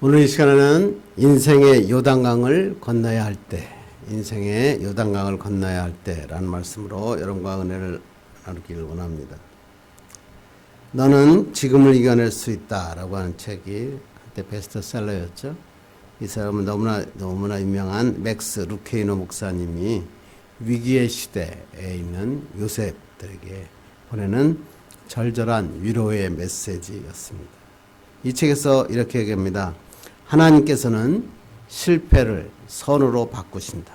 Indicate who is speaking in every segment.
Speaker 1: 오늘 이 시간에는 인생의 요단강을 건너야 할 때라는 말씀으로 여러분과 은혜를 나누기를 원합니다. 너는 지금을 이겨낼 수 있다라고 하는 책이 한때 베스트셀러였죠. 이 사람은 너무나 유명한 맥스 루케이노 목사님이 위기의 시대에 있는 요셉들에게 보내는 절절한 위로의 메시지였습니다. 이 책에서 이렇게 얘기합니다. 하나님께서는 실패를 선으로 바꾸신다.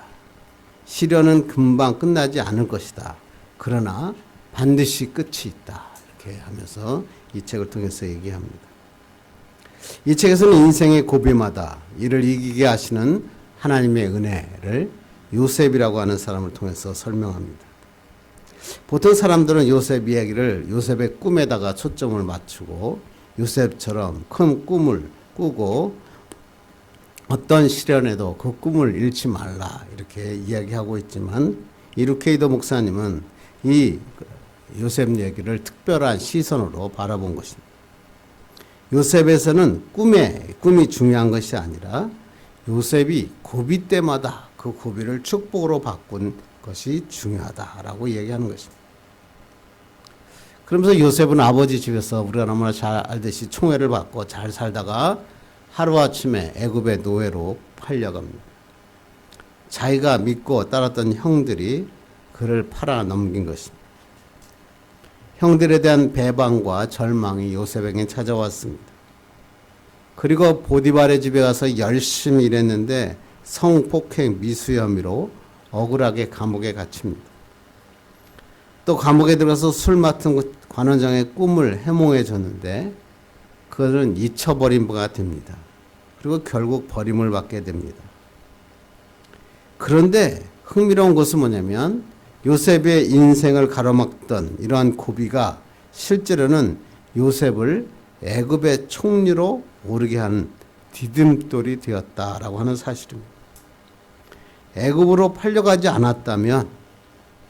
Speaker 1: 시련은 금방 끝나지 않을 것이다. 그러나 반드시 끝이 있다. 이렇게 하면서 이 책을 통해서 얘기합니다. 이 책에서는 인생의 고비마다 이를 이기게 하시는 하나님의 은혜를 요셉이라고 하는 사람을 통해서 설명합니다. 보통 사람들은 요셉 이야기를 요셉의 꿈에다가 초점을 맞추고 요셉처럼 큰 꿈을 꾸고 어떤 시련에도 그 꿈을 잃지 말라 이렇게 이야기하고 있지만 이 루케이도 목사님은 이 요셉 얘기를 특별한 시선으로 바라본 것입니다. 요셉에서는 꿈이 중요한 것이 아니라 요셉이 고비 때마다 그 고비를 축복으로 바꾼 것이 중요하다라고 얘기하는 것입니다. 그러면서 요셉은 아버지 집에서 우리가 너무나 잘 알듯이 총애를 받고 잘 살다가 하루아침에 애굽의 노예로 팔려갑니다. 자기가 믿고 따랐던 형들이 그를 팔아 넘긴 것입니다. 형들에 대한 배반과 절망이 요셉에게 찾아왔습니다. 그리고 보디발의 집에 가서 열심히 일했는데 성폭행 미수 혐의로 억울하게 감옥에 갇힙니다. 또 감옥에 들어가서 술 맡은 관원장의 꿈을 해몽해 줬는데 그것은 잊혀버린 바가 됩니다. 그리고 결국 버림을 받게 됩니다. 그런데 흥미로운 것은 뭐냐면 요셉의 인생을 가로막던 이러한 고비가 실제로는 요셉을 애굽의 총리로 오르게 한 디딤돌이 되었다라고 하는 사실입니다. 애굽으로 팔려가지 않았다면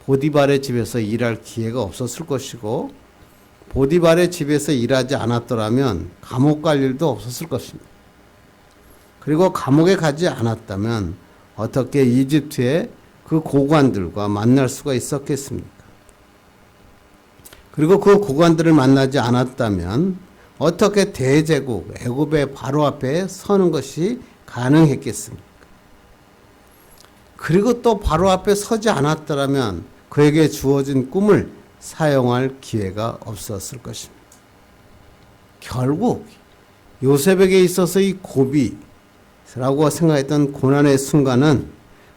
Speaker 1: 보디발의 집에서 일할 기회가 없었을 것이고 보디발의 집에서 일하지 않았더라면 감옥 갈 일도 없었을 것입니다. 그리고 감옥에 가지 않았다면 어떻게 이집트의 그 고관들과 만날 수가 있었겠습니까? 그리고 그 고관들을 만나지 않았다면 어떻게 대제국 애굽의 바로 앞에 서는 것이 가능했겠습니까? 그리고 또 바로 앞에 서지 않았더라면 그에게 주어진 꿈을 사용할 기회가 없었을 것입니다. 결국 요셉에게 있어서 이 고비라고 생각했던 고난의 순간은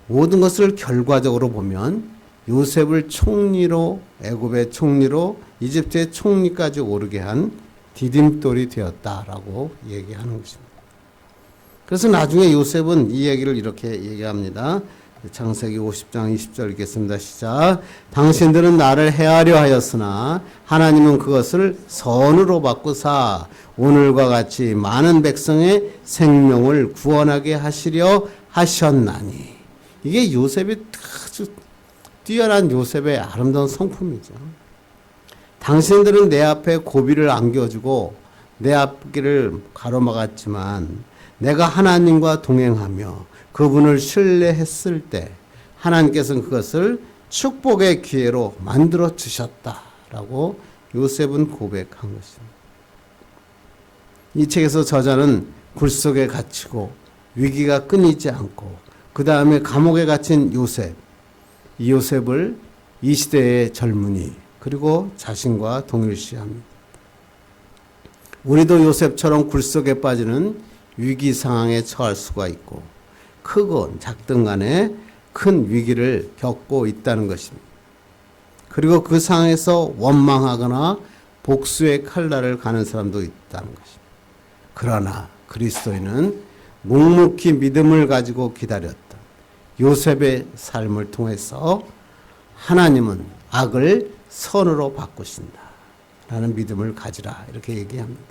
Speaker 1: 모든 것을 결과적으로 보면 요셉을 총리로 애굽의 총리로 이집트의 총리까지 오르게 한 디딤돌이 되었다라고 얘기하는 것입니다. 그래서 나중에 요셉은 이 얘기를 이렇게 얘기합니다. 창세기 50장 20절 읽겠습니다. 시작. 당신들은 나를 해하려 하였으나 하나님은 그것을 선으로 바꾸사 오늘과 같이 많은 백성의 생명을 구원하게 하시려 하셨나니. 이게 요셉의 아주 뛰어난 요셉의 아름다운 성품이죠. 당신들은 내 앞에 고비를 안겨주고 내 앞길을 가로막았지만 내가 하나님과 동행하며 그분을 신뢰했을 때 하나님께서는 그것을 축복의 기회로 만들어 주셨다라고 요셉은 고백한 것입니다. 이 책에서 저자는 굴 속에 갇히고 위기가 끊이지 않고 그 다음에 감옥에 갇힌 요셉, 이 요셉을 이 시대의 젊은이 그리고 자신과 동일시합니다. 우리도 요셉처럼 굴 속에 빠지는 위기 상황에 처할 수가 있고 크건 작든 간에 큰 위기를 겪고 있다는 것입니다. 그리고 그 상황에서 원망하거나 복수의 칼날을 가는 사람도 있다는 것입니다. 그러나 그리스도인은 묵묵히 믿음을 가지고 기다렸던 요셉의 삶을 통해서 하나님은 악을 선으로 바꾸신다 라는 믿음을 가지라 이렇게 얘기합니다.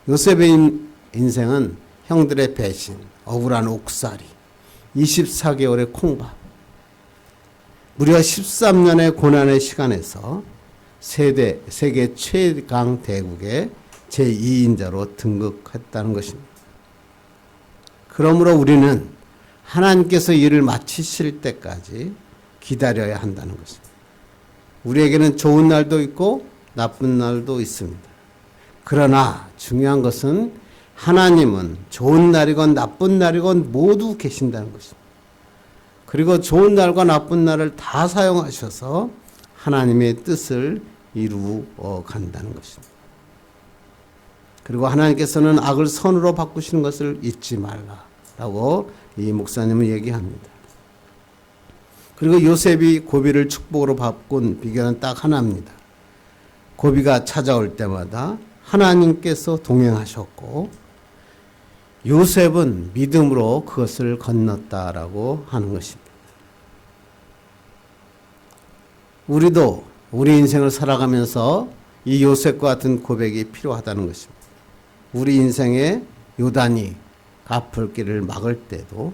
Speaker 1: 요셉의 인생은 형들의 배신, 억울한 옥살이, 24개월의 콩밥, 무려 13년의 고난의 시간에서 세계 최강 대국의 제2인자로 등극했다는 것입니다. 그러므로 우리는 하나님께서 일을 마치실 때까지 기다려야 한다는 것입니다. 우리에게는 좋은 날도 있고 나쁜 날도 있습니다. 그러나 중요한 것은 하나님은 좋은 날이건 나쁜 날이건 모두 계신다는 것입니다. 그리고 좋은 날과 나쁜 날을 다 사용하셔서 하나님의 뜻을 이루어 간다는 것입니다. 그리고 하나님께서는 악을 선으로 바꾸시는 것을 잊지 말라라고 이 목사님은 얘기합니다. 그리고 요셉이 고비를 축복으로 바꾼 비결은 딱 하나입니다. 고비가 찾아올 때마다 하나님께서 동행하셨고 요셉은 믿음으로 그것을 건넜다라고 하는 것입니다. 우리도 우리 인생을 살아가면서 이 요셉과 같은 고백이 필요하다는 것입니다. 우리 인생의 요단이 갚을 길을 막을 때도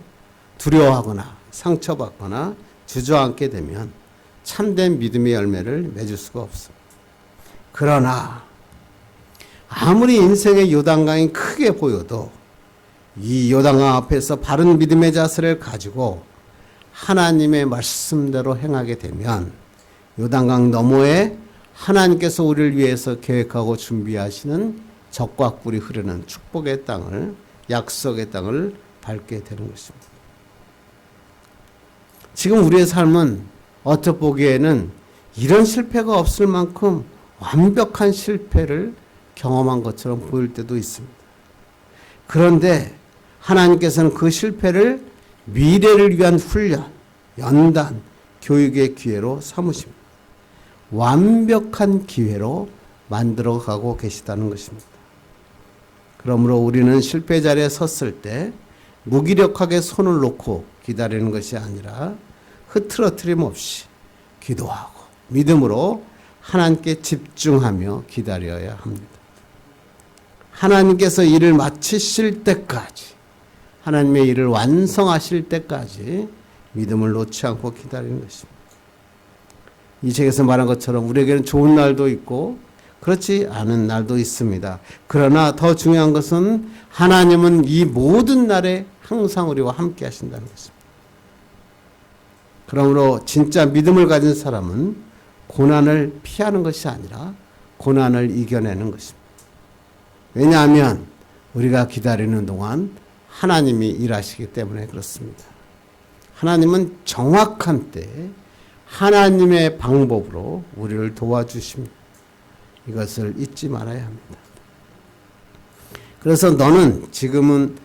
Speaker 1: 두려워하거나 상처받거나 주저앉게 되면 참된 믿음의 열매를 맺을 수가 없습니다. 그러나 아무리 인생의 요단강이 크게 보여도 이 요단강 앞에서 바른 믿음의 자세를 가지고 하나님의 말씀대로 행하게 되면 요단강 너머에 하나님께서 우리를 위해서 계획하고 준비하시는 적과 꿀이 흐르는 축복의 땅을, 약속의 땅을 밟게 되는 것입니다. 지금 우리의 삶은 어떻게 보기에는 이런 실패가 없을 만큼 완벽한 실패를 경험한 것처럼 보일 때도 있습니다. 그런데 하나님께서는 그 실패를 미래를 위한 훈련, 연단, 교육의 기회로 삼으십니다. 완벽한 기회로 만들어가고 계시다는 것입니다. 그러므로 우리는 실패 자리에 섰을 때 무기력하게 손을 놓고 기다리는 것이 아니라 흐트러트림 없이 기도하고 믿음으로 하나님께 집중하며 기다려야 합니다. 하나님께서 일을 마치실 때까지, 하나님의 일을 완성하실 때까지 믿음을 놓지 않고 기다리는 것입니다. 이 책에서 말한 것처럼 우리에게는 좋은 날도 있고 그렇지 않은 날도 있습니다. 그러나 더 중요한 것은 하나님은 이 모든 날에 항상 우리와 함께 하신다는 것입니다. 그러므로 진짜 믿음을 가진 사람은 고난을 피하는 것이 아니라 고난을 이겨내는 것입니다. 왜냐하면 우리가 기다리는 동안 하나님이 일하시기 때문에 그렇습니다. 하나님은 정확한 때에 하나님의 방법으로 우리를 도와주십니다. 이것을 잊지 말아야 합니다. 그래서 너는 지금을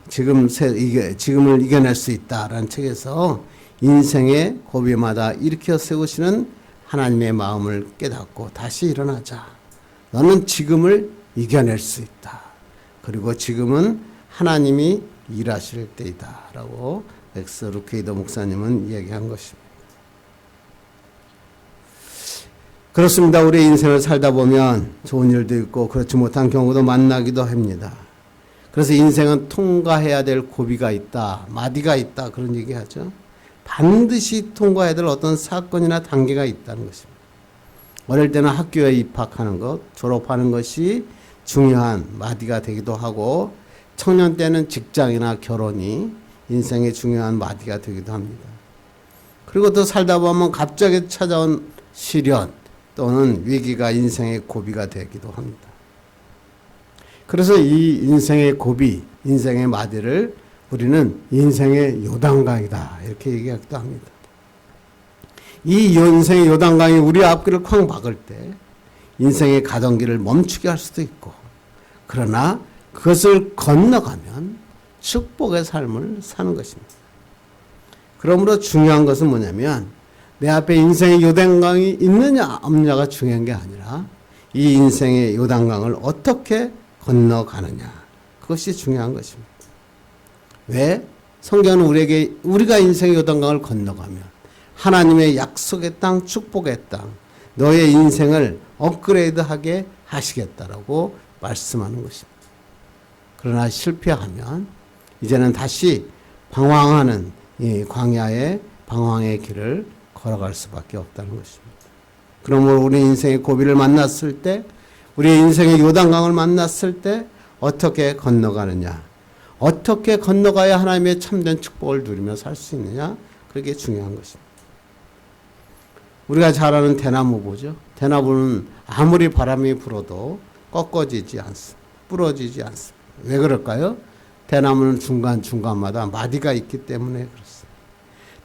Speaker 1: 이겨낼 수 있다라는 책에서 인생의 고비마다 일으켜 세우시는 하나님의 마음을 깨닫고 다시 일어나자. 너는 지금을 이겨낼 수 있다. 그리고 지금은 하나님이 일하실 때이다. 라고 엑스 루케이더 목사님은 이야기한 것입니다. 그렇습니다. 우리의 인생을 살다 보면 좋은 일도 있고 그렇지 못한 경우도 만나기도 합니다. 그래서 인생은 통과해야 될 고비가 있다. 마디가 있다. 그런 얘기하죠. 반드시 통과해야 될 어떤 사건이나 단계가 있다는 것입니다. 어릴 때는 학교에 입학하는 것, 졸업하는 것이 중요한 마디가 되기도 하고 청년 때는 직장이나 결혼이 인생의 중요한 마디가 되기도 합니다. 그리고 또 살다 보면 갑자기 찾아온 시련 또는 위기가 인생의 고비가 되기도 합니다. 그래서 이 인생의 고비, 인생의 마디를 우리는 인생의 요단강이다 이렇게 얘기하기도 합니다. 이 인생의 요단강이 우리 앞길을 쾅 막을 때 인생의 가던 길을 멈추게 할 수도 있고 그러나 그것을 건너가면 축복의 삶을 사는 것입니다. 그러므로 중요한 것은 뭐냐면 내 앞에 인생의 요단강이 있느냐 없느냐가 중요한 게 아니라 이 인생의 요단강을 어떻게 건너가느냐 그것이 중요한 것입니다. 왜? 성경은 우리가 인생의 요단강을 건너가면 하나님의 약속의 땅, 축복의 땅, 너의 인생을 업그레이드하게 하시겠다라고 말씀하는 것입니다. 그러나 실패하면 이제는 다시 방황하는 이 광야의 방황의 길을 걸어갈 수밖에 없다는 것입니다. 그러므로 우리 인생의 고비를 만났을 때 우리의 인생의 요단강을 만났을 때 어떻게 건너가느냐, 어떻게 건너가야 하나님의 참된 축복을 누리며 살 수 있느냐, 그게 중요한 것입니다. 우리가 잘 아는 대나무 보죠. 대나무는 아무리 바람이 불어도 꺾어지지 않습니다. 부러지지 않습니다. 왜 그럴까요? 대나무는 중간중간마다 마디가 있기 때문에 그렇습니다.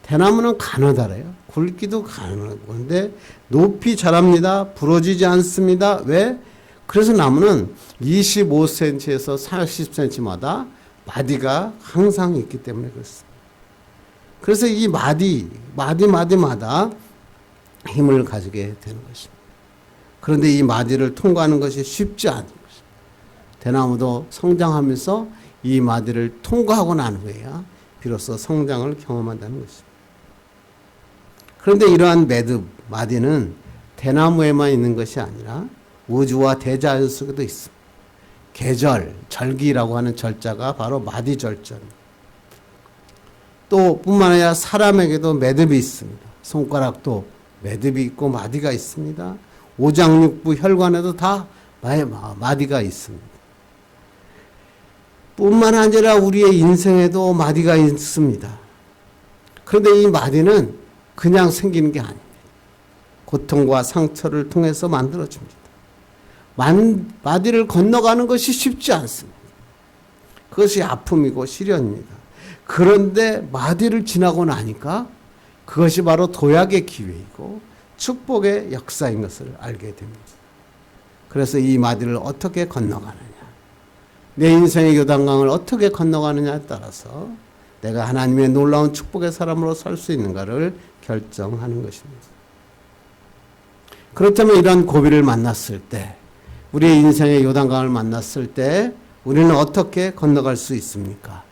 Speaker 1: 대나무는 가느다래요. 굵기도 가느다고. 그런데 높이 자랍니다. 부러지지 않습니다. 왜? 그래서 나무는 25cm에서 40cm마다 마디가 항상 있기 때문에 그렇습니다. 그래서 이 마디마다 힘을 가지게 되는 것입니다. 그런데 이 마디를 통과하는 것이 쉽지 않은 것입니다. 대나무도 성장하면서 이 마디를 통과하고 난 후에야 비로소 성장을 경험한다는 것입니다. 그런데 이러한 마디는 대나무에만 있는 것이 아니라 우주와 대자연 속에도 있습니다. 계절, 절기라고 하는 절자가 바로 마디절자입니다. 또 뿐만 아니라 사람에게도 매듭이 있습니다. 손가락도 매듭이 있고 마디가 있습니다. 오장육부 혈관에도 다 마디가 있습니다. 뿐만 아니라 우리의 인생에도 마디가 있습니다. 그런데 이 마디는 그냥 생기는 게 아닙니다. 고통과 상처를 통해서 만들어집니다. 마디를 건너가는 것이 쉽지 않습니다. 그것이 아픔이고 시련입니다. 그런데 마디를 지나고 나니까 그것이 바로 도약의 기회이고 축복의 역사인 것을 알게 됩니다. 그래서 이 마디를 어떻게 건너가느냐, 내 인생의 요단강을 어떻게 건너가느냐에 따라서 내가 하나님의 놀라운 축복의 사람으로 살 수 있는가를 결정하는 것입니다. 그렇다면 이런 고비를 만났을 때, 우리의 인생의 요단강을 만났을 때 우리는 어떻게 건너갈 수 있습니까?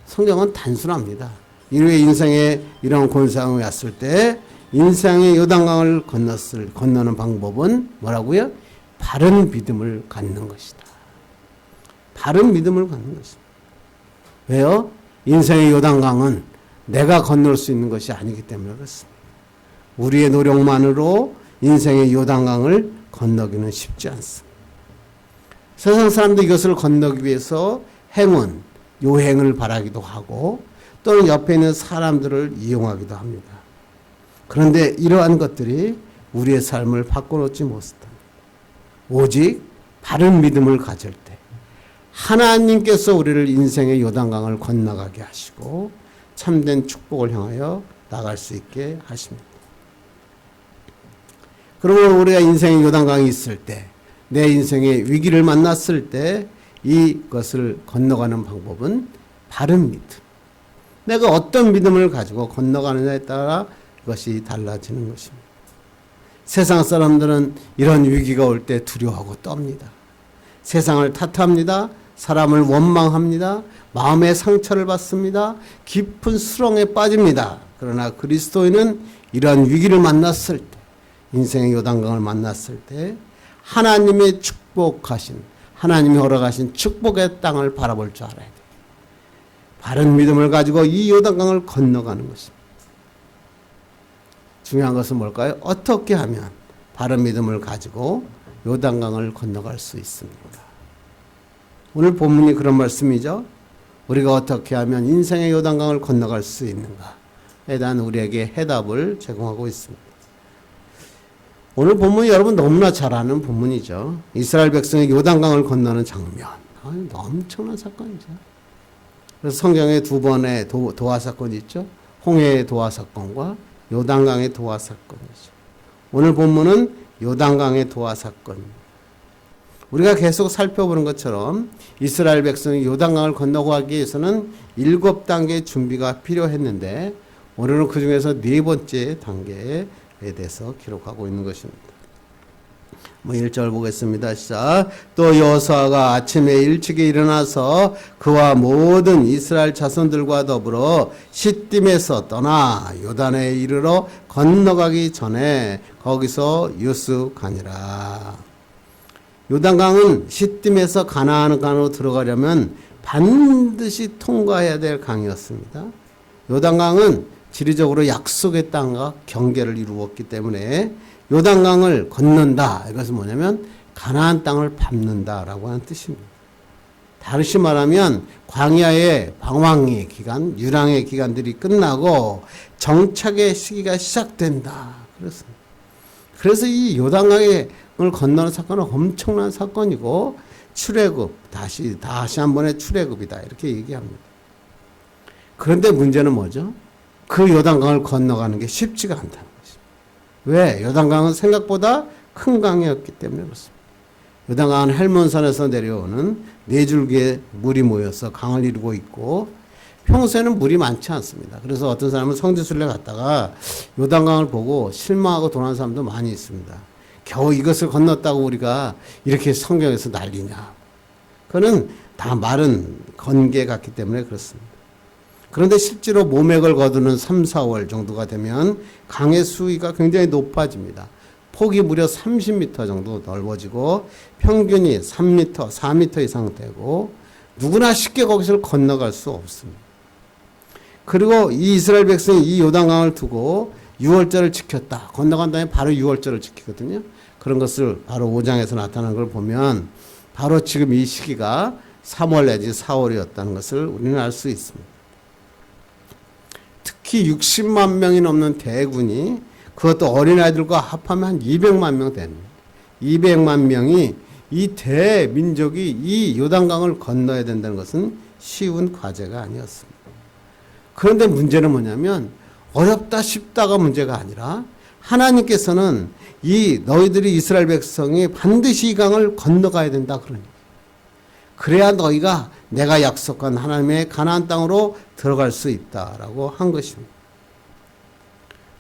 Speaker 1: 성경은 단순합니다. 우리의 인생에 이런 곤상이 왔을 때 인생의 요단강을 건너는 방법은 뭐라고요? 바른 믿음을 갖는 것이다. 바른 믿음을 갖는 것입니다. 왜요? 인생의 요단강은 내가 건널 수 있는 것이 아니기 때문에 그렇습니다. 우리의 노력만으로 인생의 요단강을 건너기는 쉽지 않습니다. 세상 사람도 이것을 건너기 위해서 행운, 요행을 바라기도 하고 또는 옆에 있는 사람들을 이용하기도 합니다. 그런데 이러한 것들이 우리의 삶을 바꿔놓지 못합니다. 오직 바른 믿음을 가질 때 하나님께서 우리를 인생의 요단강을 건너가게 하시고 참된 축복을 향하여 나갈 수 있게 하십니다. 그러면 우리가 인생의 요단강이 있을 때, 내 인생의 위기를 만났을 때 이것을 건너가는 방법은 바른 믿음. 내가 어떤 믿음을 가지고 건너가느냐에 따라 그것이 달라지는 것입니다. 세상 사람들은 이런 위기가 올 때 두려워하고 떱니다. 세상을 탓합니다. 사람을 원망합니다. 마음의 상처를 받습니다. 깊은 수렁에 빠집니다. 그러나 그리스도인은 이러한 위기를 만났을 때, 인생의 요단강을 만났을 때 하나님의 축복하신, 하나님이 허락하신 축복의 땅을 바라볼 줄 알아야 돼요. 바른 믿음을 가지고 이 요단강을 건너가는 것입니다. 중요한 것은 뭘까요? 어떻게 하면 바른 믿음을 가지고 요단강을 건너갈 수 있습니까? 오늘 본문이 그런 말씀이죠. 우리가 어떻게 하면 인생의 요단강을 건너갈 수 있는가에 대한 우리에게 해답을 제공하고 있습니다. 오늘 본문이 여러분 너무나 잘 아는 본문이죠. 이스라엘 백성이 요단강을 건너는 장면. 엄청난 사건이죠. 그래서 성경에 두 번의 도화 사건이 있죠. 홍해의 도화 사건과 요단강의 도화 사건이죠. 오늘 본문은 요단강의 도화 사건입니다. 우리가 계속 살펴보는 것처럼 이스라엘 백성이 요단강을 건너가기 위해서는 7단계의 준비가 필요했는데 오늘은 그 중에서 4번째 단계에 대해서 기록하고 있는 것입니다. 1절 보겠습니다. 시작. 또 여호수아가 아침에 일찍이 일어나서 그와 모든 이스라엘 자손들과 더불어 시딤에서 떠나 요단에 이르러 건너가기 전에 거기서 유숙하니라. 요단강은 시딤에서 가나안으로 들어가려면 반드시 통과해야 될 강이었습니다. 요단강은 지리적으로 약속의 땅과 경계를 이루었기 때문에 요단강을 건넌다. 이것은 뭐냐면 가나안 땅을 밟는다라고 하는 뜻입니다. 다시 말하면 광야의 방황의 기간, 유랑의 기간들이 끝나고 정착의 시기가 시작된다. 그렇습니다. 그래서 이 요단강을 건너는 사건은 엄청난 사건이고 출애굽, 다시 한 번의 출애굽이다. 이렇게 얘기합니다. 그런데 문제는 뭐죠? 그 요단강을 건너가는 게 쉽지가 않다는 것입니다. 왜? 요단강은 생각보다 큰 강이었기 때문에 그렇습니다. 요단강은 헬몬산에서 내려오는 네 줄기의 물이 모여서 강을 이루고 있고 평소에는 물이 많지 않습니다. 그래서 어떤 사람은 성지순례 갔다가 요단강을 보고 실망하고 돌아온 사람도 많이 있습니다. 겨우 이것을 건넜다고 우리가 이렇게 성경에서 난리냐. 그거는 다 마른 건개 같기 때문에 그렇습니다. 그런데 실제로 모맥을 거두는 3, 4월 정도가 되면 강의 수위가 굉장히 높아집니다. 폭이 무려 30m 정도 넓어지고 평균이 3m, 4m 이상 되고 누구나 쉽게 거기서 건너갈 수 없습니다. 그리고 이 이스라엘 백성이 이 요단강을 두고 유월절을 지켰다. 건너간 다음에 바로 유월절을 지키거든요. 그런 것을 바로 5장에서 나타난 걸 보면 바로 지금 이 시기가 3월 내지 4월이었다는 것을 우리는 알 수 있습니다. 특히 60만 명이 넘는 대군이 그것도 어린아이들과 합하면 한 200만 명 됩니다. 200만 명이 이 대민족이 이 요단강을 건너야 된다는 것은 쉬운 과제가 아니었습니다. 그런데 문제는 뭐냐면 어렵다 쉽다가 문제가 아니라 하나님께서는 이 너희들이 이스라엘 백성이 반드시 이 강을 건너가야 된다 그러니 그래야 너희가 내가 약속한 하나님의 가나안 땅으로 들어갈 수 있다라고 한 것입니다.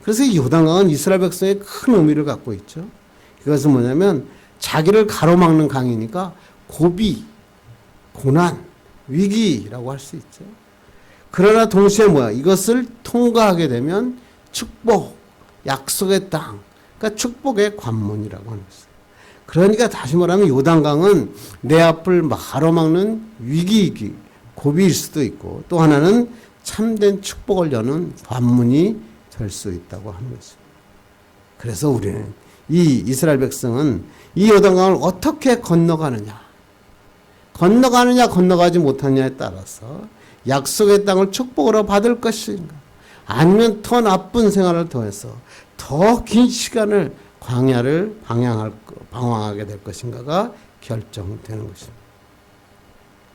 Speaker 1: 그래서 이 요단강은 이스라엘 백성의 큰 의미를 갖고 있죠. 이것은 뭐냐면 자기를 가로막는 강이니까 고비, 고난, 위기라고 할 수 있죠. 그러나 동시에 뭐야? 이것을 통과하게 되면 축복, 약속의 땅, 그러니까 축복의 관문이라고 하는 것입니다. 그러니까 다시 말하면 요단강은 내 앞을 가로막는 위기이기, 고비일 수도 있고 또 하나는 참된 축복을 여는 관문이 될 수 있다고 하는 것입니다. 그래서 우리는 이 이스라엘 백성은 이 요단강을 어떻게 건너가느냐, 건너가지 못하느냐에 따라서 약속의 땅을 축복으로 받을 것인가 아니면 더 나쁜 생활을 통해서 더 긴 시간을 광야를 방황하게 될 것인가가 결정되는 것입니다.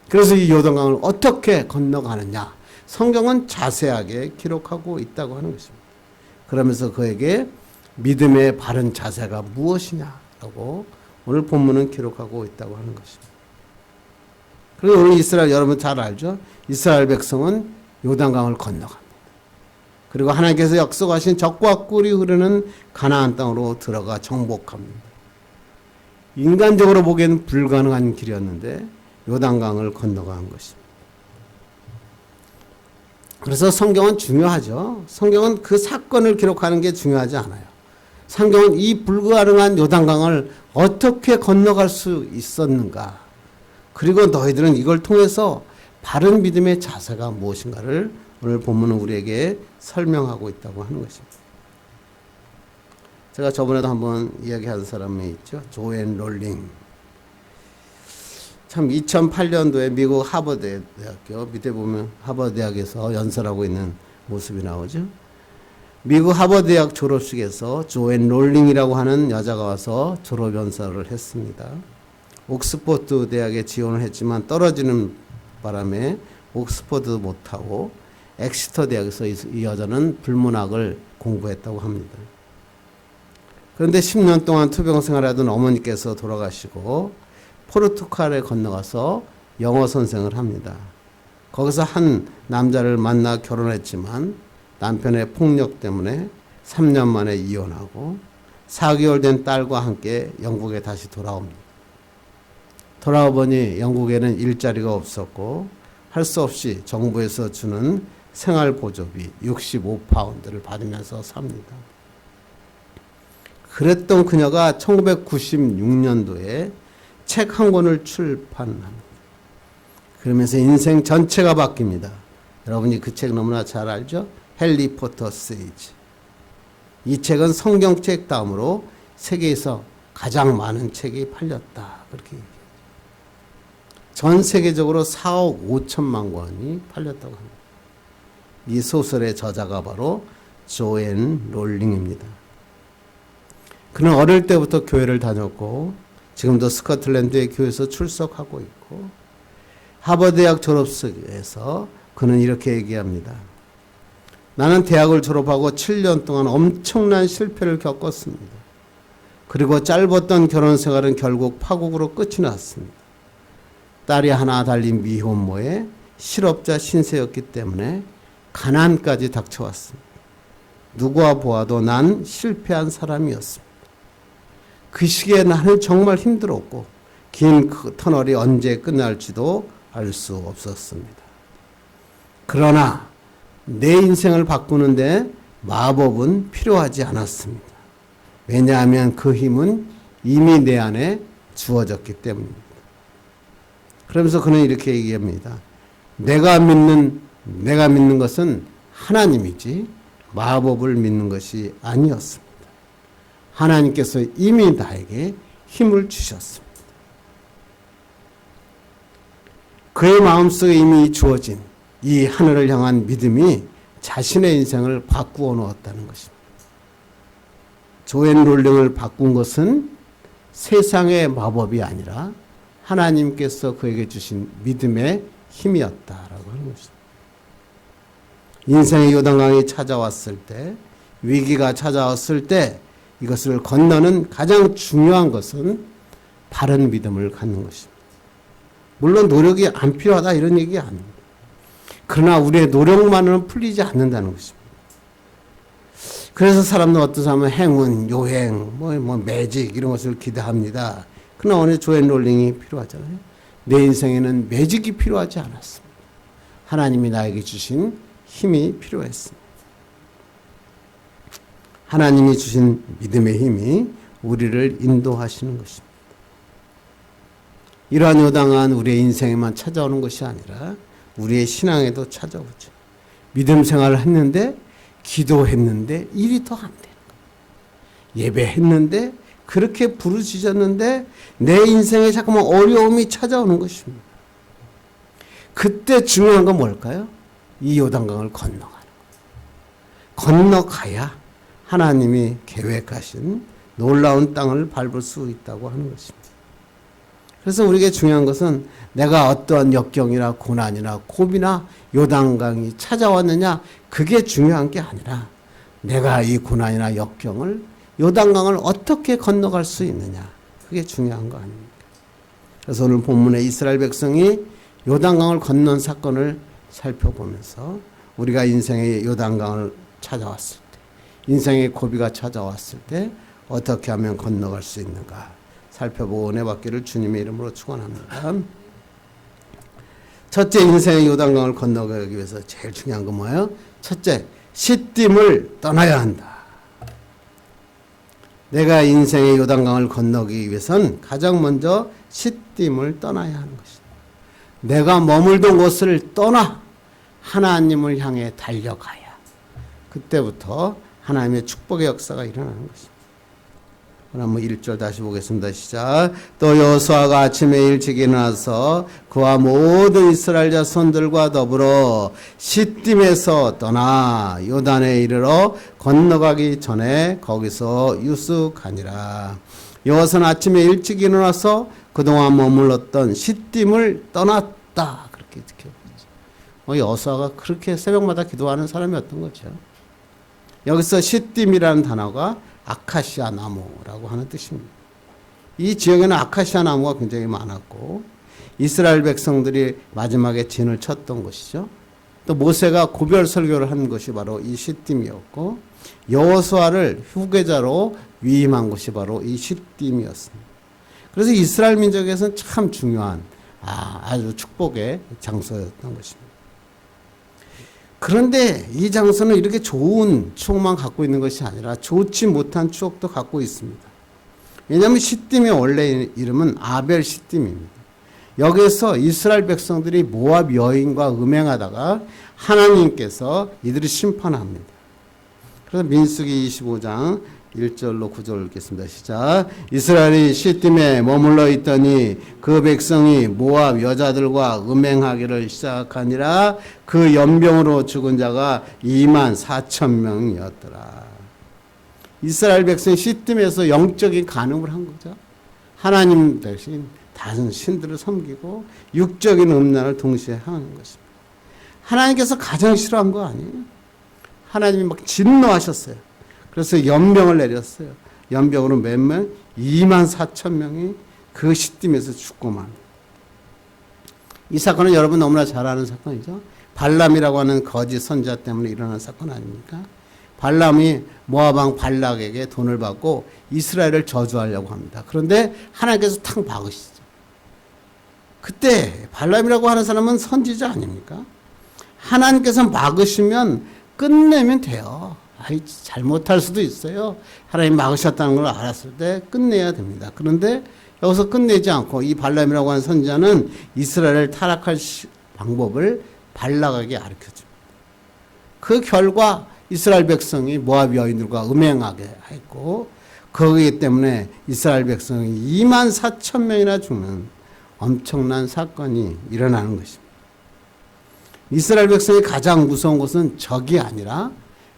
Speaker 1: 그래서 이 요단강을 어떻게 건너가느냐 성경은 자세하게 기록하고 있다고 하는 것입니다. 그러면서 그에게 믿음의 바른 자세가 무엇이냐라고 오늘 본문은 기록하고 있다고 하는 것입니다. 그리고 오늘 이스라엘 여러분 잘 알죠? 이스라엘 백성은 요단강을 건너갑니다. 그리고 하나님께서 약속하신 적과 꿀이 흐르는 가나안 땅으로 들어가 정복합니다. 인간적으로 보기에는 불가능한 길이었는데 요단강을 건너간 것입니다. 그래서 성경은 중요하죠. 성경은 그 사건을 기록하는 게 중요하지 않아요. 성경은 이 불가능한 요단강을 어떻게 건너갈 수 있었는가, 그리고 너희들은 이걸 통해서 바른 믿음의 자세가 무엇인가를 오늘 본문은 우리에게 설명하고 있다고 하는 것입니다. 제가 저번에도 한번 이야기한 사람이 있죠. 조앤 롤링. 참 2008년도에 미국 하버드 대학교 밑에 보면 하버드 대학에서 연설하고 있는 모습이 나오죠. 미국 하버드 대학 졸업식에서 조앤 롤링이라고 하는 여자가 와서 졸업 연설을 했습니다. 옥스퍼드 대학에 지원을 했지만 떨어지는 바람에 옥스퍼드 못하고 엑시터 대학에서 이 여자는 불문학을 공부했다고 합니다. 그런데 10년 동안 투병 생활하던 어머니께서 돌아가시고 포르투갈에 건너가서 영어 선생을 합니다. 거기서 한 남자를 만나 결혼했지만 남편의 폭력 때문에 3년 만에 이혼하고 4개월 된 딸과 함께 영국에 다시 돌아옵니다. 돌아와 보니 영국에는 일자리가 없었고 할 수 없이 정부에서 주는 생활보조비 65파운드를 받으면서 삽니다. 그랬던 그녀가 1996년도에 책 한 권을 출판합니다. 그러면서 인생 전체가 바뀝니다. 여러분이 그 책 너무나 잘 알죠? 해리포터 시리즈. 이 책은 성경책 다음으로 세계에서 가장 많은 책이 팔렸다. 그렇게 얘기해요. 전 세계적으로 4억 5천만 권이 팔렸다고 합니다. 이 소설의 저자가 바로 조앤 롤링입니다. 그는 어릴 때부터 교회를 다녔고 지금도 스코틀랜드의 교회에서 출석하고 있고 하버드대학 졸업식에서 그는 이렇게 얘기합니다. 나는 대학을 졸업하고 7년 동안 엄청난 실패를 겪었습니다. 그리고 짧았던 결혼 생활은 결국 파국으로 끝이 났습니다. 딸이 하나 달린 미혼모에 실업자 신세였기 때문에 가난까지 닥쳐왔습니다. 누구와 보아도 난 실패한 사람이었습니다. 그 시기에 나는 정말 힘들었고 긴 그 터널이 언제 끝날지도 알 수 없었습니다. 그러나 내 인생을 바꾸는데 마법은 필요하지 않았습니다. 왜냐하면 그 힘은 이미 내 안에 주어졌기 때문입니다. 그러면서 그는 이렇게 얘기합니다. 내가 믿는 것은 하나님이지 마법을 믿는 것이 아니었습니다. 하나님께서 이미 나에게 힘을 주셨습니다. 그의 마음속에 이미 주어진 이 하늘을 향한 믿음이 자신의 인생을 바꾸어 놓았다는 것입니다. 조앤 롤링을 바꾼 것은 세상의 마법이 아니라 하나님께서 그에게 주신 믿음의 힘이었다라고 하는 것입니다. 인생의 요단강이 찾아왔을 때, 위기가 찾아왔을 때 이것을 건너는 가장 중요한 것은 바른 믿음을 갖는 것입니다. 물론 노력이 안 필요하다 이런 얘기 아닙니다. 그러나 우리의 노력만으로는 풀리지 않는다는 것입니다. 그래서 사람들 어떤 사람은 행운, 요행, 매직 이런 것을 기대합니다. 그러나 오늘 조앤 롤링이 필요하잖아요. 내 인생에는 매직이 필요하지 않았습니다. 하나님이 나에게 주신 힘이 필요했습니다. 하나님이 주신 믿음의 힘이 우리를 인도하시는 것입니다. 이러한 요당한 우리의 인생에만 찾아오는 것이 아니라 우리의 신앙에도 찾아오죠. 믿음 생활을 했는데 기도했는데 일이 더 안 되는 거예요. 예배했는데 그렇게 부르짖었는데 내 인생에 자꾸만 어려움이 찾아오는 것입니다. 그때 중요한 건 뭘까요? 이 요단강을 건너가는 거예요. 건너가야 하나님이 계획하신 놀라운 땅을 밟을 수 있다고 하는 것입니다. 그래서 우리에게 중요한 것은 내가 어떠한 역경이나 고난이나 고비나 요단강이 찾아왔느냐 그게 중요한 게 아니라 내가 이 고난이나 역경을 요단강을 어떻게 건너갈 수 있느냐 그게 중요한 거 아닙니까? 그래서 오늘 본문에 이스라엘 백성이 요단강을 건넌 사건을 살펴보면서 우리가 인생의 요단강을 찾아왔을 때 인생의 고비가 찾아왔을 때 어떻게 하면 건너갈 수 있는가 살펴보고 은혜 받기를 주님의 이름으로 축원합니다. 첫째, 인생의 요단강을 건너가기 위해서 제일 중요한 건 뭐예요? 첫째, 시딤을 떠나야 한다. 내가 인생의 요단강을 건너기 위해선 가장 먼저 시딤을 떠나야 하는 것이다. 내가 머물던 곳을 떠나 하나님을 향해 달려가야 그때부터 하나님의 축복의 역사가 일어나는 것입니다. 한번 1절 다시 보겠습니다. 시작. 또 여호수아가 아침에 일찍 일어나서 그와 모든 이스라엘 자손들과 더불어 시딤에서 떠나 요단에 이르러 건너가기 전에 거기서 유숙하니라. 여호수아는 아침에 일찍 일어나서 그동안 머물렀던 시딤을 떠났다. 그렇게 지켜보죠. 여호수아가 그렇게 새벽마다 기도하는 사람이었던 거죠. 여기서 시딤이라는 단어가 아카시아 나무라고 하는 뜻입니다. 이 지역에는 아카시아 나무가 굉장히 많았고 이스라엘 백성들이 마지막에 진을 쳤던 곳이죠. 또 모세가 고별 설교를 한 것이 바로 이 시딤이었고 여호수아를 후계자로 위임한 곳이 바로 이 시딤이었습니다. 그래서 이스라엘 민족에서는 참 중요한 아주 축복의 장소였던 것입니다. 그런데 이 장소는 이렇게 좋은 추억만 갖고 있는 것이 아니라 좋지 못한 추억도 갖고 있습니다. 왜냐하면 시딤의 원래 이름은 아벨 시딤입니다. 여기서 이스라엘 백성들이 모압 여인과 음행하다가 하나님께서 이들을 심판합니다. 그래서 민수기 25장 1절로 9절 읽겠습니다. 시작. 이스라엘이 시딤에 머물러 있더니 그 백성이 모압 여자들과 음행하기를 시작하니라. 그 연병으로 죽은 자가 24,000명이었더라. 이스라엘 백성이 시딤에서 영적인 간음을 한 거죠. 하나님 대신 다른 신들을 섬기고 육적인 음란을 동시에 하는 것입니다. 하나님께서 가장 싫어한 거 아니에요? 하나님이 막 진노하셨어요. 그래서 연병을 내렸어요. 연병으로 몇 명? 24,000명이 그 시딤에서 죽고만. 이 사건은 여러분 너무나 잘 아는 사건이죠. 발람이라고 하는 거짓 선지자 때문에 일어난 사건 아닙니까? 발람이 모압왕 발락에게 돈을 받고 이스라엘을 저주하려고 합니다. 그런데 하나님께서 탁 박으시죠. 그때 발람이라고 하는 사람은 선지자 아닙니까? 하나님께서 막으시면 끝내면 돼요. 잘못할 수도 있어요. 하나님 막으셨다는 걸 알았을 때 끝내야 됩니다. 그런데 여기서 끝내지 않고 이 발람이라고 하는 선지자는 이스라엘을 타락할 방법을 발락에게 가르쳐줍니다. 그 결과 이스라엘 백성이 모압 여인들과 음행하게 했고 거기 때문에 이스라엘 백성이 24,000명이나 죽는 엄청난 사건이 일어나는 것입니다. 이스라엘 백성이 가장 무서운 것은 적이 아니라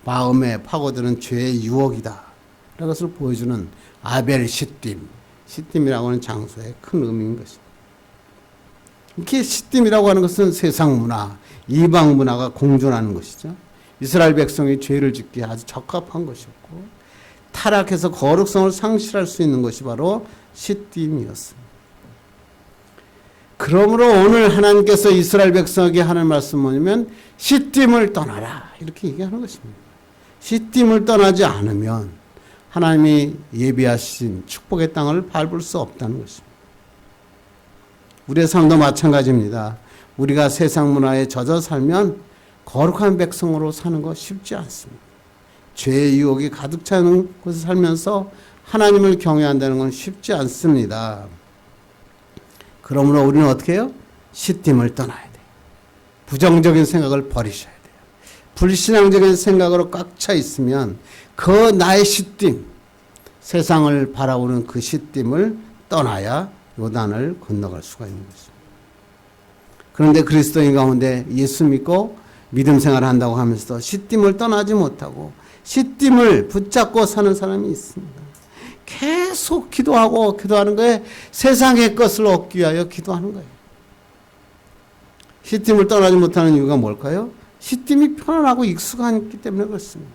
Speaker 1: 마음에 파고드는 죄의 유혹이다. 라는 것을 보여주는 아벨 시딤. 시딤이라고 하는 장소의 큰 의미인 것입니다. 이렇게 시딤이라고 하는 것은 세상 문화, 이방 문화가 공존하는 것이죠. 이스라엘 백성이 죄를 짓기에 아주 적합한 것이었고 타락해서 거룩성을 상실할 수 있는 것이 바로 시딤이었습니다. 그러므로 오늘 하나님께서 이스라엘 백성에게 하는 말씀은 뭐냐면 시딤을 떠나라 이렇게 얘기하는 것입니다. 시딤을 떠나지 않으면 하나님이 예비하신 축복의 땅을 밟을 수 없다는 것입니다. 우리의 삶도 마찬가지입니다. 우리가 세상 문화에 젖어 살면 거룩한 백성으로 사는 거 쉽지 않습니다. 죄의 유혹이 가득 차는 곳에 살면서 하나님을 경외한다는 건 쉽지 않습니다. 그러므로 우리는 어떻게 해요? 시딤을 떠나야 돼요. 부정적인 생각을 버리셔야 돼요. 불신앙적인 생각으로 꽉 차 있으면 그 나의 시딤, 세상을 바라보는 그 시딤을 떠나야 요단을 건너갈 수가 있는 것입니다. 그런데 그리스도인 가운데 예수 믿고 믿음 생활을 한다고 하면서도 시딤을 떠나지 못하고 시딤을 붙잡고 사는 사람이 있습니다. 계속 기도하는 거에 세상의 것을 얻기 위하여 기도하는 거예요. 시딤을 떠나지 못하는 이유가 뭘까요? 시딤이 편안하고 익숙하기 때문에 그렇습니다.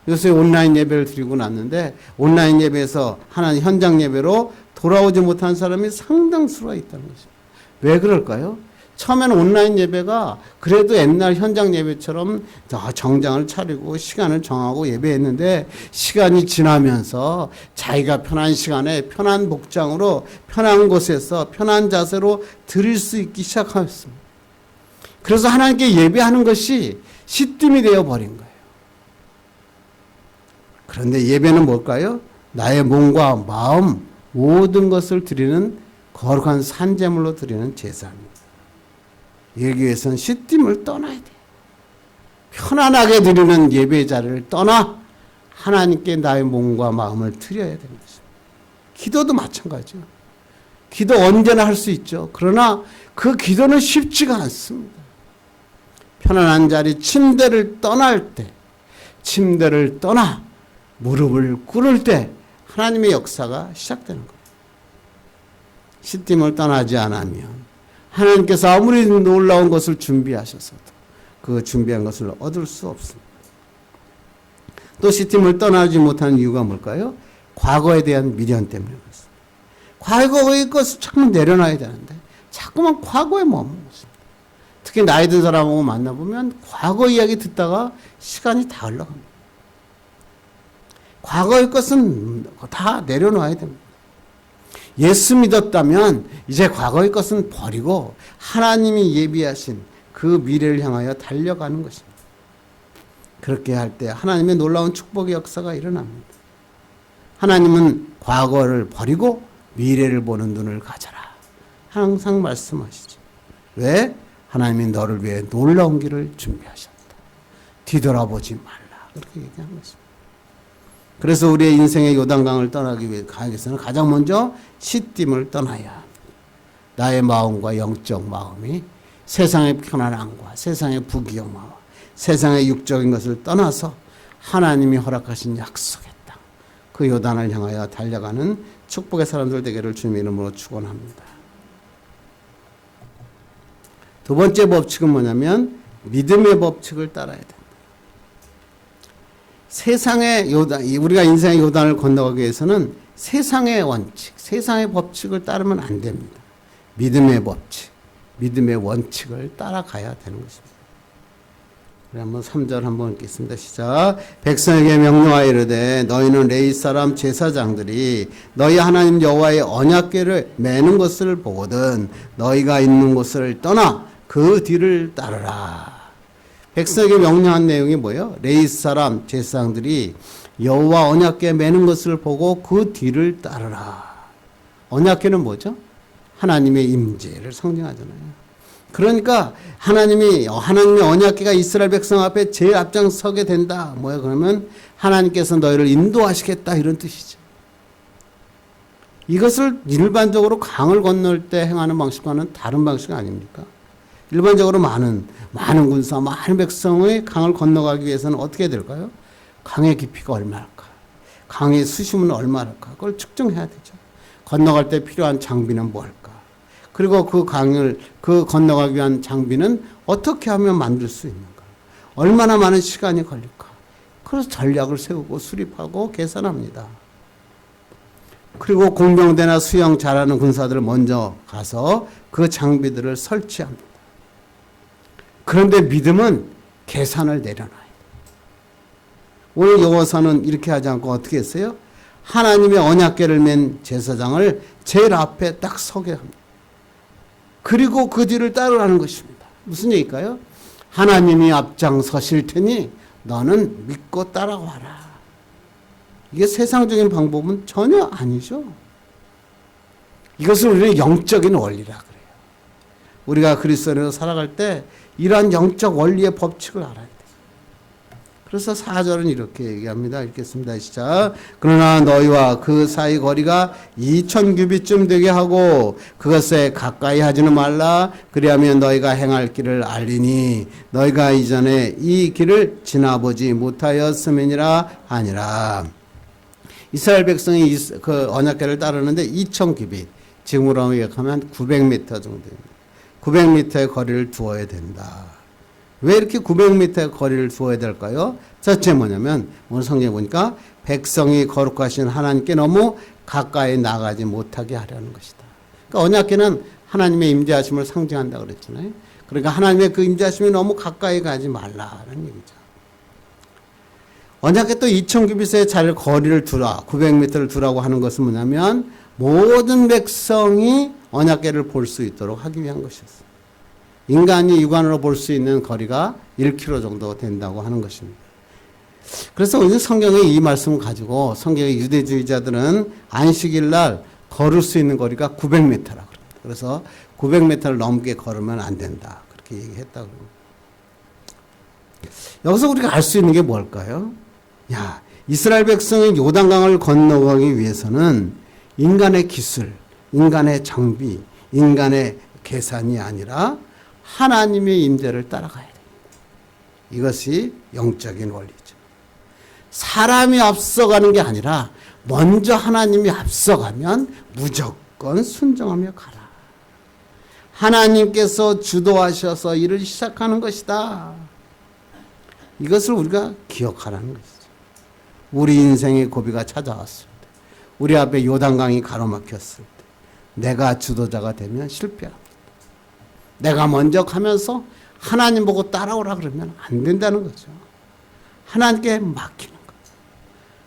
Speaker 1: 요새 온라인 예배를 드리고 났는데 온라인 예배에서 하나님 현장 예배로 돌아오지 못한 사람이 상당수가 있다는 것입니다. 왜 그럴까요? 처음에는 온라인 예배가 그래도 옛날 현장 예배처럼 정장을 차리고 시간을 정하고 예배했는데 시간이 지나면서 자기가 편한 시간에 편한 복장으로 편한 곳에서 편한 자세로 드릴 수 있기 시작했습니다. 그래서 하나님께 예배하는 것이 시딤이 되어버린 거예요. 그런데 예배는 뭘까요? 나의 몸과 마음 모든 것을 드리는 거룩한 산제물로 드리는 제사입니다. 여기 위해서는 시딤을 떠나야 돼요. 편안하게 드리는 예배 자리를 떠나 하나님께 나의 몸과 마음을 드려야 되는 것입니다. 기도도 마찬가지죠. 기도 언제나 할 수 있죠. 그러나 그 기도는 쉽지가 않습니다. 편안한 자리 침대를 떠날 때, 침대를 떠나 무릎을 꿇을 때 하나님의 역사가 시작되는 거예요. 시딤을 떠나지 않으면 하나님께서 아무리 놀라운 것을 준비하셔서도 그 준비한 것을 얻을 수 없습니다. 또 시딤을 떠나지 못하는 이유가 뭘까요? 과거에 대한 미련 때문에 그렇습니다. 과거의 것을 자꾸 내려놔야 되는데 자꾸만 과거에 머무는 것입니다. 특히 나이 든 사람하고 만나보면 과거 이야기 듣다가 시간이 다 흘러갑니다. 과거의 것은 다 내려놔야 됩니다. 예수 믿었다면 이제 과거의 것은 버리고 하나님이 예비하신 그 미래를 향하여 달려가는 것입니다. 그렇게 할 때 하나님의 놀라운 축복의 역사가 일어납니다. 하나님은 과거를 버리고 미래를 보는 눈을 가져라. 항상 말씀하시죠. 왜? 하나님이 너를 위해 놀라운 길을 준비하셨다. 뒤돌아보지 말라. 그렇게 얘기한 것입니다. 그래서 우리의 인생의 요단강을 떠나기 위해서는 가장 먼저 시딤을 떠나야 합니다. 나의 마음과 영적 마음이 세상의 편안함과 세상의 부귀영화와 세상의 육적인 것을 떠나서 하나님이 허락하신 약속의 땅, 그 요단을 향하여 달려가는 축복의 사람들 되기를 주님의 이름으로 축원합니다. 두 번째 법칙은 뭐냐면 믿음의 법칙을 따라야 된다. 세상의 요단, 우리가 인생의 요단을 건너가기 위해서는 세상의 원칙, 세상의 법칙을 따르면 안 됩니다. 믿음의 법칙, 믿음의 원칙을 따라가야 되는 것입니다. 우리 한번 3절 한번 읽겠습니다. 시작. 백성에게 명령하여 이르되 너희는 레위 사람 제사장들이 너희 하나님 여호와의 언약궤를 매는 것을 보거든 너희가 있는 곳을 떠나 그 뒤를 따르라. 백성에게 명령한 내용이 뭐예요? 레위 사람 제사장들이 여호와 언약궤 매는 것을 보고 그 뒤를 따르라. 언약궤는 뭐죠? 하나님의 임재를 상징하잖아요. 그러니까 하나님의 언약궤가 이스라엘 백성 앞에 제일 앞장서게 된다. 뭐야? 그러면 하나님께서 너희를 인도하시겠다 이런 뜻이죠. 이것을 일반적으로 강을 건널 때 행하는 방식과는 다른 방식 아닙니까? 일반적으로 많은 군사, 많은 백성의 강을 건너가기 위해서는 어떻게 될까요? 강의 깊이가 얼마일까? 강의 수심은 얼마일까? 그걸 측정해야 되죠. 건너갈 때 필요한 장비는 뭘까? 그리고 그 강을 건너가기 위한 장비는 어떻게 하면 만들 수 있는가? 얼마나 많은 시간이 걸릴까? 그래서 전략을 세우고 수립하고 계산합니다. 그리고 공병대나 수영 잘하는 군사들을 먼저 가서 그 장비들을 설치합니다. 그런데 믿음은 계산을 내려놔요. 오늘 여호와서는 이렇게 하지 않고 어떻게 했어요? 하나님의 언약궤를 맨 제사장을 제일 앞에 딱 서게 합니다. 그리고 그 뒤를 따르라는 것입니다. 무슨 얘기일까요? 하나님이 앞장서실 테니 너는 믿고 따라와라. 이게 세상적인 방법은 전혀 아니죠. 이것을 우리는 영적인 원리라 그래요. 우리가 그리스도인으로 살아갈 때 이러한 영적 원리의 법칙을 알아야 돼요. 그래서 4절은 이렇게 얘기합니다. 읽겠습니다. 시작. 그러나 너희와 그 사이 거리가 2000규빗쯤 되게 하고 그것에 가까이 하지는 말라. 그리하면 너희가 행할 길을 알리니 너희가 이전에 이 길을 지나보지 못하였음이니라 하니라. 이스라엘 백성이 그 언약궤를 따르는데 2000규빗, 지금으로 얘기하면 900m 정도입니다. 900m의 거리를 두어야 된다. 왜 이렇게 900m의 거리를 두어야 될까요? 첫째 뭐냐면 오늘 성경에 보니까 백성이 거룩하신 하나님께 너무 가까이 나가지 못하게 하려는 것이다. 그러니까 언약궤는 하나님의 임재하심을 상징한다고 그랬잖아요. 그러니까 하나님의 그 임재하심이 너무 가까이 가지 말라는 얘기죠. 언약궤 또 2000규빗의 자리를 거리를 두라, 900m를 두라고 하는 것은 뭐냐면 모든 백성이 언약궤를 볼 수 있도록 하기 위한 것이었어요. 인간이 육안으로 볼 수 있는 거리가 1km 정도 된다고 하는 것입니다. 그래서 오늘 성경에 이 말씀을 가지고 성경의 유대주의자들은 안식일 날 걸을 수 있는 거리가 900m라고 그럽니다. 그래서 900m를 넘게 걸으면 안 된다. 그렇게 얘기했다고 합니다. 여기서 우리가 알 수 있는 게 뭘까요? 야, 이스라엘 백성이 요단강을 건너가기 위해서는 인간의 기술, 인간의 장비, 인간의 계산이 아니라 하나님의 임재를 따라가야 됩니다. 이것이 영적인 원리죠. 사람이 앞서가는 게 아니라 먼저 하나님이 앞서가면 무조건 순종하며 가라. 하나님께서 주도하셔서 일을 시작하는 것이다. 이것을 우리가 기억하라는 것이죠. 우리 인생의 고비가 찾아왔을 때, 우리 앞에 요단강이 가로막혔을 때 내가 주도자가 되면 실패합니다. 내가 먼저 가면서 하나님 보고 따라오라 그러면 안 된다는 거죠. 하나님께 맡기는 거죠.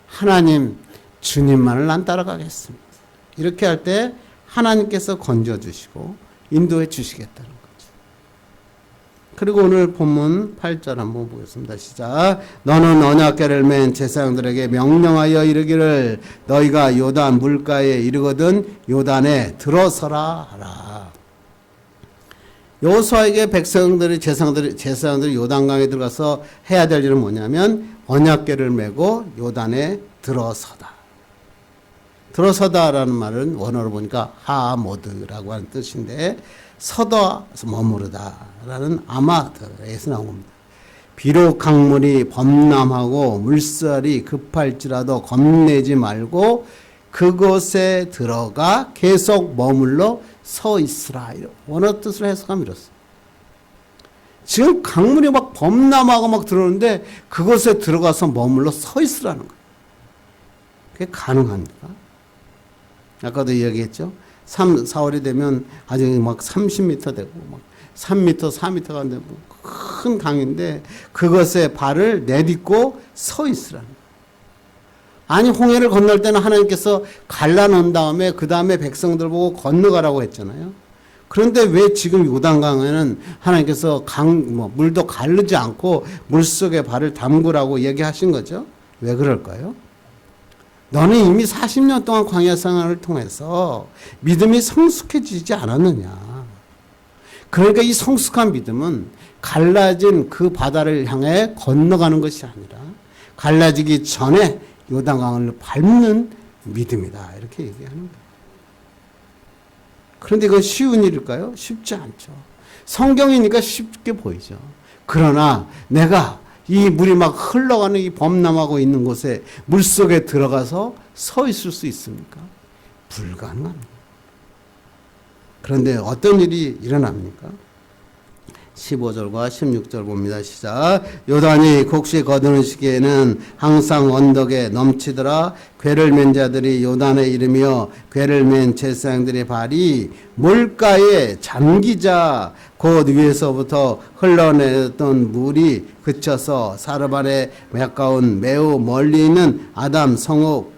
Speaker 1: 하나님, 주님만을 난 따라가겠습니다. 이렇게 할 때 하나님께서 건져주시고 인도해 주시겠다는 거죠. 그리고 오늘 본문 8절 한번 보겠습니다. 시작. 너는 언약궤를 맨 제사장들에게 명령하여 이르기를 너희가 요단 물가에 이르거든 요단에 들어서라 하라. 여호수아에게 제사장들이 요단강에 들어가서 해야 될 일은 뭐냐면 언약궤를 메고 요단에 들어서다. 들어서다라는 말은 원어로 보니까 하모드라고 하는 뜻인데 서다 머무르다라는 아마드에서 나온 겁니다. 비록 강물이 범람하고 물살이 급할지라도 겁내지 말고 그곳에 들어가 계속 머물러 서 있으라. 원어 뜻을 해석하면 이렇습니다. 지금 강물이 막 범람하고 막 들어오는데 그곳에 들어가서 머물러 서 있으라는 거예요. 그게 가능합니까? 아까도 이야기했죠. 4월이 되면 아직 막 30m 되고 막 3m, 4m가 되고 큰 강인데 그것에 발을 내딛고 서 있으라는 거예요. 아니 홍해를 건널 때는 하나님께서 갈라놓은 다음에 그 다음에 백성들 보고 건너가라고 했잖아요. 그런데 왜 지금 요단강에는 하나님께서 물도 가르지 않고 물속에 발을 담그라고 얘기하신 거죠? 왜 그럴까요? 너는 이미 40년 동안 광야 생활을 통해서 믿음이 성숙해지지 않았느냐. 그러니까 이 성숙한 믿음은 갈라진 그 바다를 향해 건너가는 것이 아니라 갈라지기 전에 요단강을 밟는 믿음이다. 이렇게 얘기하는 거예요. 그런데 이건 쉬운 일일까요? 쉽지 않죠. 성경이니까 쉽게 보이죠. 그러나 내가 이 물이 막 흘러가는 이 범람하고 있는 곳에 물속에 들어가서 서 있을 수 있습니까? 불가능합니다. 그런데 어떤 일이 일어납니까? 15절과 16절 봅니다. 시작. 요단이 곡식 거두는 시기에는 항상 언덕에 넘치더라. 궤를 맨 자들이 요단에 이르며 궤를 맨 제사장들의 발이 물가에 잠기자 곧 위에서부터 흘러내렸던 물이 그쳐서 사르반에 가까운 매우 멀리 있는 아담 성읍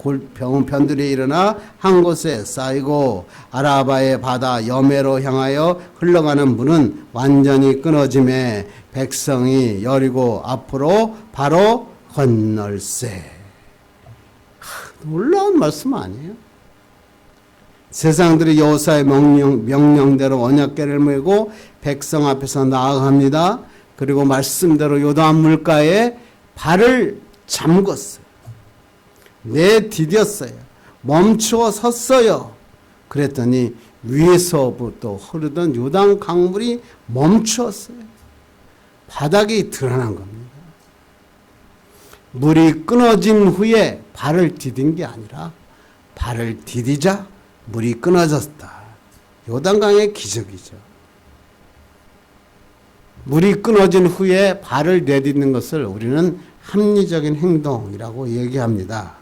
Speaker 1: 변들이 일어나 한 곳에 쌓이고 아라바의 바다 여매로 향하여 흘러가는 물은 완전히 끊어짐에 백성이 여리고 앞으로 바로 건널세. 놀라운 말씀 아니에요? 세상들이 여호수아의 명령대로 언약궤를 메고 백성 앞에서 나아갑니다. 그리고 말씀대로 요단 물가에 발을 잠궜어요. 내디뎠어요. 멈추어 섰어요. 그랬더니 위에서부터 흐르던 요단 강물이 멈추었어요. 바닥이 드러난 겁니다. 물이 끊어진 후에 발을 디딘 게 아니라 발을 디디자 물이 끊어졌다. 요단강의 기적이죠. 물이 끊어진 후에 발을 내딛는 것을 우리는 합리적인 행동이라고 얘기합니다.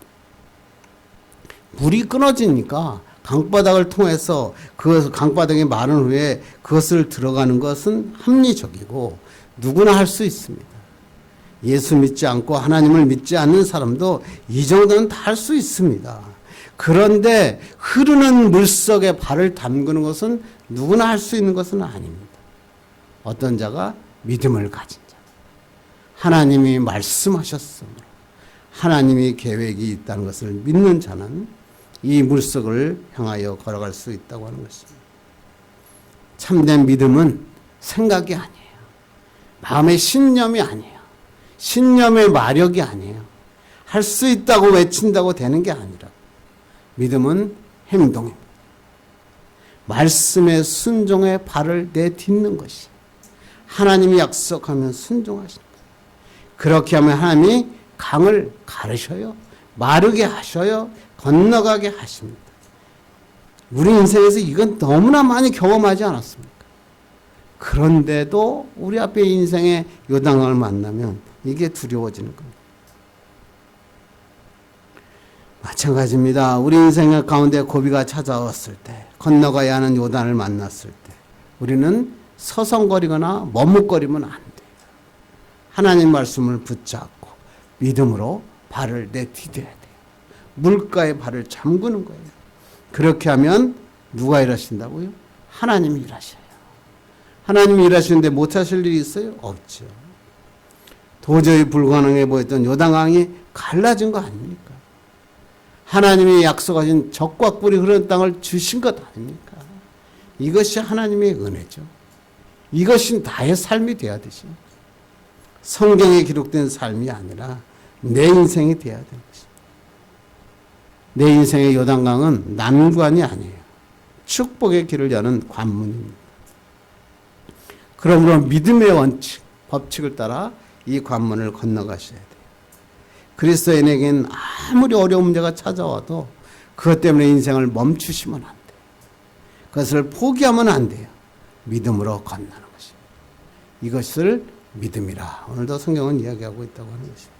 Speaker 1: 물이 끊어지니까 강바닥을 통해서 그 강바닥이 마른 후에 그것을 들어가는 것은 합리적이고 누구나 할 수 있습니다. 예수 믿지 않고 하나님을 믿지 않는 사람도 이 정도는 다 할 수 있습니다. 그런데 흐르는 물속에 발을 담그는 것은 누구나 할 수 있는 것은 아닙니다. 어떤 자가 믿음을 가진 자, 하나님이 말씀하셨으므로 하나님이 계획이 있다는 것을 믿는 자는 이 물속을 향하여 걸어갈 수 있다고 하는 것입니다. 참된 믿음은 생각이 아니에요. 마음의 신념이 아니에요. 신념의 마력이 아니에요. 할 수 있다고 외친다고 되는 게 아니라 믿음은 행동입니다. 말씀의 순종에 발을 내딛는 것이 하나님이 약속하면 순종하십니다. 그렇게 하면 하나님이 강을 가르셔요. 마르게 하셔요. 건너가게 하십니다. 우리 인생에서 이건 너무나 많이 경험하지 않았습니까? 그런데도 우리 앞에 인생의 요단강을 만나면 이게 두려워지는 겁니다. 마찬가지입니다. 우리 인생 가운데 고비가 찾아왔을 때, 건너가야 하는 요단을 만났을 때 우리는 서성거리거나 머뭇거리면 안 돼요. 하나님 말씀을 붙잡고 믿음으로 발을 내디뎌야 돼요. 물가에 발을 잠그는 거예요. 그렇게 하면 누가 일하신다고요? 하나님이 일하셔요. 하나님이 일하시는데 못하실 일이 있어요? 없죠. 도저히 불가능해 보였던 요단강이 갈라진 거 아닙니까? 하나님이 약속하신 적과 꿀이 흐르는 땅을 주신 것 아닙니까? 이것이 하나님의 은혜죠. 이것이 나의 삶이 돼야 되지. 성경에 기록된 삶이 아니라 내 인생이 돼야 되는 것입니다. 내 인생의 요단강은 난관이 아니에요. 축복의 길을 여는 관문입니다. 그러므로 믿음의 원칙, 법칙을 따라 이 관문을 건너가셔야 돼요. 그리스도인에게는 아무리 어려운 문제가 찾아와도 그것 때문에 인생을 멈추시면 안 돼요. 그것을 포기하면 안 돼요. 믿음으로 건너는 것입니다. 이것을 믿음이라 오늘도 성경은 이야기하고 있다고 하는 것입니다.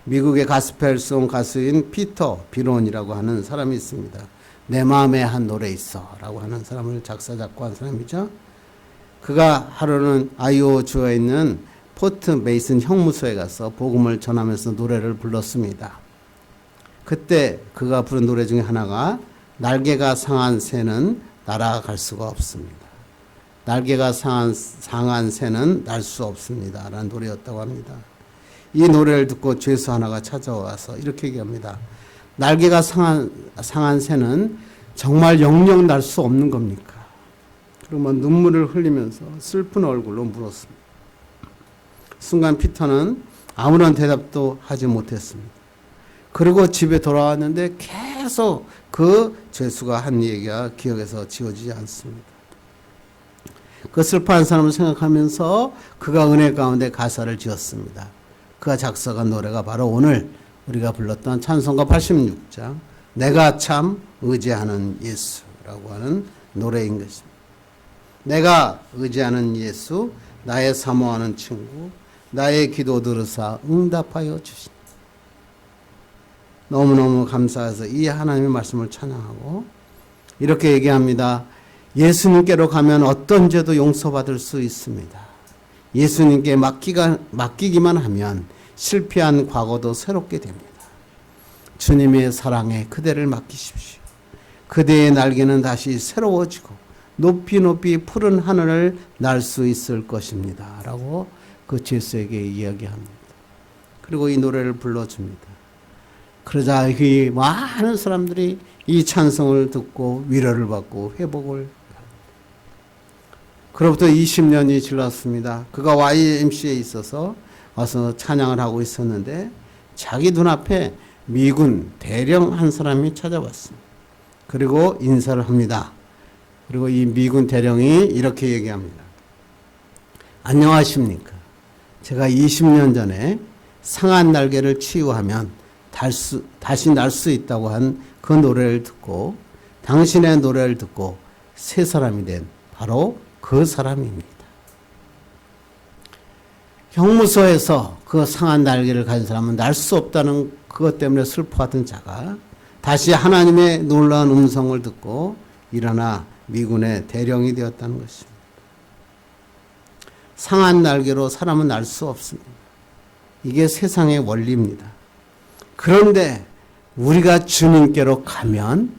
Speaker 1: 미국의 가스펠송 가수인 피터 비론이라고 하는 사람이 있습니다. 내 마음에 한 노래 있어 라고 하는 사람을 작사 작곡한 사람이죠. 그가 하루는 아이오 주에 있는 포트 메이슨 형무소에 가서 복음을 전하면서 노래를 불렀습니다. 그때 그가 부른 노래 중에 하나가 날개가 상한 새는 날아갈 수가 없습니다. 날개가 상한 새는 날 수 없습니다 라는 노래였다고 합니다. 이 노래를 듣고 죄수 하나가 찾아와서 이렇게 얘기합니다. 날개가 상한 새는 정말 영영 날 수 없는 겁니까? 그러면 눈물을 흘리면서 슬픈 얼굴로 물었습니다. 순간 피터는 아무런 대답도 하지 못했습니다. 그리고 집에 돌아왔는데 계속 그 죄수가 한 얘기가 기억에서 지워지지 않습니다. 그 슬퍼한 사람을 생각하면서 그가 은혜 가운데 가사를 지었습니다. 그가 작사한 노래가 바로 오늘 우리가 불렀던 찬송가 86장 내가 참 의지하는 예수라고 하는 노래인 것입니다. 내가 의지하는 예수, 나의 사모하는 친구, 나의 기도 들으사 응답하여 주신. 너무너무 감사해서 이 하나님의 말씀을 찬양하고 이렇게 얘기합니다. 예수님께로 가면 어떤 죄도 용서받을 수 있습니다. 예수님께 맡기기만 하면 실패한 과거도 새롭게 됩니다. 주님의 사랑에 그대를 맡기십시오. 그대의 날개는 다시 새로워지고 높이 높이 푸른 하늘을 날 수 있을 것입니다. 라고 그 죄수에게 이야기합니다. 그리고 이 노래를 불러줍니다. 그러자 이 많은 사람들이 이 찬송을 듣고 위로를 받고 회복을. 그로부터 20년이 지났습니다. 그가 YMC에 있어서 와서 찬양을 하고 있었는데 자기 눈앞에 미군 대령 한 사람이 찾아왔습니다. 그리고 인사를 합니다. 그리고 이 미군 대령이 이렇게 얘기합니다. 안녕하십니까. 제가 20년 전에 상한 날개를 치유하면 다시 날 수 있다고 한 그 노래를 듣고 당신의 노래를 듣고 새 사람이 된 바로 그 사람입니다. 형무소에서 그 상한 날개를 가진 사람은 날 수 없다는 그것 때문에 슬퍼하던 자가 다시 하나님의 놀라운 음성을 듣고 일어나 미군의 대령이 되었다는 것입니다. 상한 날개로 사람은 날 수 없습니다. 이게 세상의 원리입니다. 그런데 우리가 주님께로 가면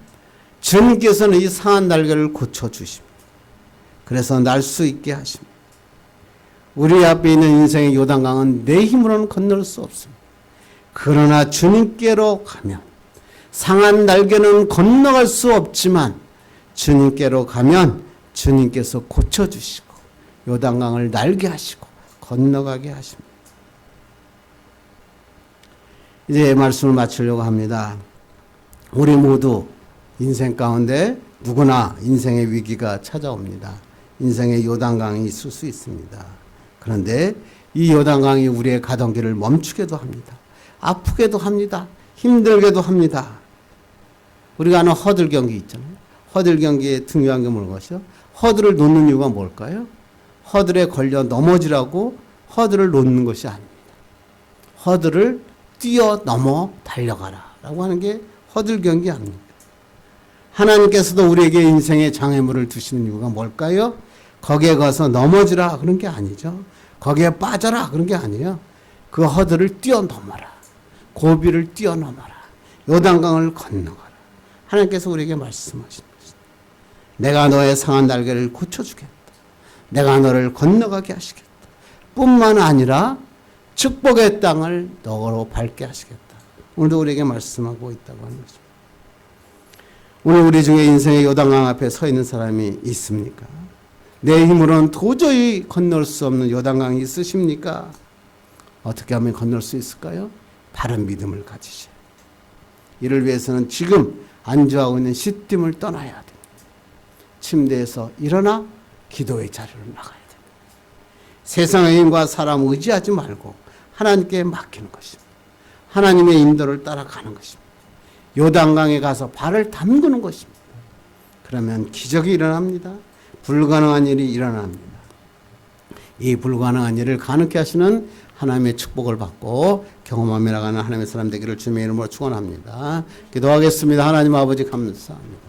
Speaker 1: 주님께서는 이 상한 날개를 고쳐주십니다. 그래서 날 수 있게 하십니다. 우리 앞에 있는 인생의 요단강은 내 힘으로는 건널 수 없습니다. 그러나 주님께로 가면 상한 날개는 건너갈 수 없지만 주님께로 가면 주님께서 고쳐주시고 요단강을 날게 하시고 건너가게 하십니다. 이제 말씀을 마치려고 합니다. 우리 모두 인생 가운데 누구나 인생의 위기가 찾아옵니다. 인생의 요단강이 있을 수 있습니다. 그런데 이 요단강이 우리의 가던 길을 멈추게도 합니다. 아프게도 합니다. 힘들게도 합니다. 우리가 아는 허들 경기 있잖아요. 허들 경기에 중요한 게 무엇이요? 허들을 놓는 이유가 뭘까요? 허들에 걸려 넘어지라고 허들을 놓는 것이 아닙니다. 허들을 뛰어넘어 달려가라 라고 하는 게 허들 경기 아닙니까? 하나님께서도 우리에게 인생의 장애물을 두시는 이유가 뭘까요? 거기에 가서 넘어지라 그런 게 아니죠. 거기에 빠져라 그런 게 아니에요. 그 허들을 뛰어넘어라. 고비를 뛰어넘어라. 요단강을 건너가라. 하나님께서 우리에게 말씀하시는 것입니다. 내가 너의 상한 날개를 고쳐주겠다. 내가 너를 건너가게 하시겠다. 뿐만 아니라 축복의 땅을 너로 밟게 하시겠다. 오늘도 우리에게 말씀하고 있다고 하는 것입니다. 오늘 우리 중에 인생의 요단강 앞에 서 있는 사람이 있습니까? 내 힘으로는 도저히 건널 수 없는 요단강이 있으십니까? 어떻게 하면 건널 수 있을까요? 바른 믿음을 가지셔야 돼요. 이를 위해서는 지금 안주하고 있는 시딤을 떠나야 됩니다. 침대에서 일어나 기도의 자리로 나가야 됩니다. 세상의 힘과 사람 의지하지 말고 하나님께 맡기는 것입니다. 하나님의 인도를 따라가는 것입니다. 요단강에 가서 발을 담그는 것입니다. 그러면 기적이 일어납니다. 불가능한 일이 일어납니다. 이 불가능한 일을 가능케 하시는 하나님의 축복을 받고 경험하며 나가는 하나님의 사람 되기를 주님의 이름으로 축원합니다. 기도하겠습니다. 하나님 아버지 감사합니다.